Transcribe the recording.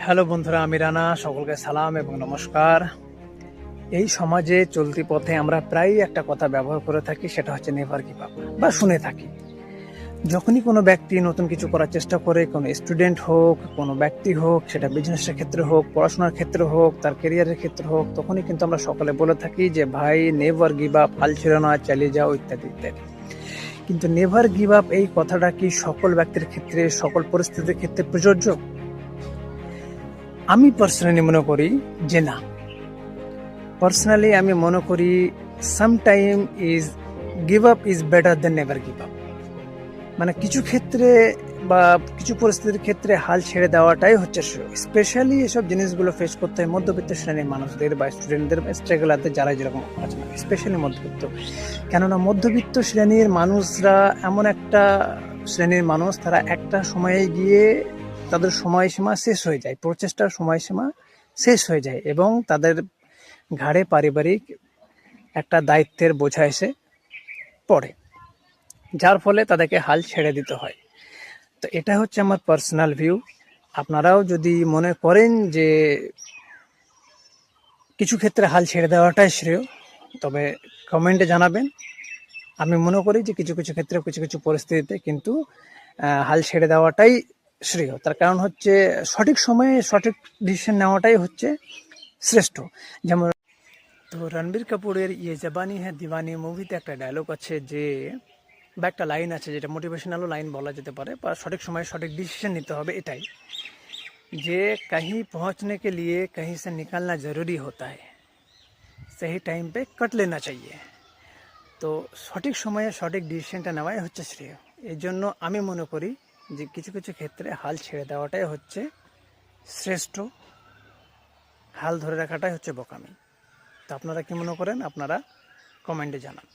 Hello বন্ধুরা, আমি রানা। সকলকে সালাম এবং নমস্কার। এই সমাজে চলতি পথে আমরা প্রায়ই একটা কথা ব্যবহার করে থাকি, সেটা হচ্ছে নেভার গিভ আপ, বা শুনে থাকি। যখনই কোনো ব্যক্তি নতুন কিছু করার চেষ্টা করে, কোনো স্টুডেন্ট হোক, কোনো ব্যক্তি হোক, সেটা বিজনেসের ক্ষেত্রে হোক, পড়াশোনার ক্ষেত্রে হোক, তার কেরিয়ারের ক্ষেত্রে হোক, তখনই কিন্তু আমরা সকলে বলে থাকি যে ভাই নেভার গিভ আপ, হাল ছেড়ো না, চালিয়ে যাও, ইত্যাদি ইত্যাদি। কিন্তু নেভার গিভ আপ এই কথাটা কি সকল ব্যক্তির ক্ষেত্রে, সকল পরিস্থিতির ক্ষেত্রে প্রযোজ্য? আমি পার্সোনালি মনে করি যে না। পার্সোনালি আমি মনে করি sometime is give up is better then never give up. মানে কিছু ক্ষেত্রে বা কিছু পরিস্থিতির ক্ষেত্রে হাল ছেড়ে দেওয়াটাই হচ্ছে শ্রেয়। স্পেশালি এসব জিনিসগুলো ফেস করতে হয় মধ্যবিত্ত শ্রেণীর মানুষদের বা স্টুডেন্টদের বা স্ট্রাগলারদের, যারা যেরকম আছে না, স্পেশালি মধ্যবিত্ত। কেননা মধ্যবিত্ত শ্রেণীর মানুষরা এমন একটা শ্রেণীর মানুষ, তারা একটা সময়ে গিয়ে তাদের সময়সীমা শেষ হয়ে যায়, প্রচেষ্টার সময়সীমা শেষ হয়ে যায়, এবং তাদের ঘাড়ে পারিবারিক একটা দায়িত্বের বোঝা এসে পড়ে, যার ফলে তাদেরকে হাল ছেড়ে দিতে হয়। তো এটা হচ্ছে আমার পার্সোনাল ভিউ। আপনারাও যদি মনে করেন যে কিছু ক্ষেত্রে হাল ছেড়ে দেওয়াটাই শ্রেয়, তবে কমেন্টে জানাবেন। আমি মনে করি যে কিছু কিছু ক্ষেত্রে, কিছু কিছু পরিস্থিতিতে কিন্তু হাল ছেড়ে দেওয়াটাই শ্রেয়। তার কারণ হচ্ছে সঠিক সময়ে সঠিক ডিসিশন নেওয়াটাই হচ্ছে শ্রেষ্ঠ। যেমন তো রণবীর কাপুরের ইয়ে জাবানি হ্যাঁ দিওয়ানি মুভিতে একটা ডায়লগ আছে, যে বা একটা লাইন আছে, যেটা মোটিভেশনালও লাইন বলা যেতে পারে, বা সঠিক সময়ে সঠিক ডিসিশন নিতে হবে, এটাই যে कहीं पहुंचने के लिए कहीं से निकलना ज़रूरी होता है, सही टाइम पे कट लेना चाहिए। তো সঠিক সময়ে সঠিক ডিসিশনটা নেওয়াই হচ্ছে শ্রেয়। এই জন্য আমি মনে করি যে কিছু কিছু ক্ষেত্রে হাল ছেড়ে দেওয়াটাই হচ্ছে শ্রেষ্ঠ, হাল ধরে রাখাটাই হচ্ছে বোকামি। তো আপনারা কি মনে করেন? আপনারা কমেন্টে জানান।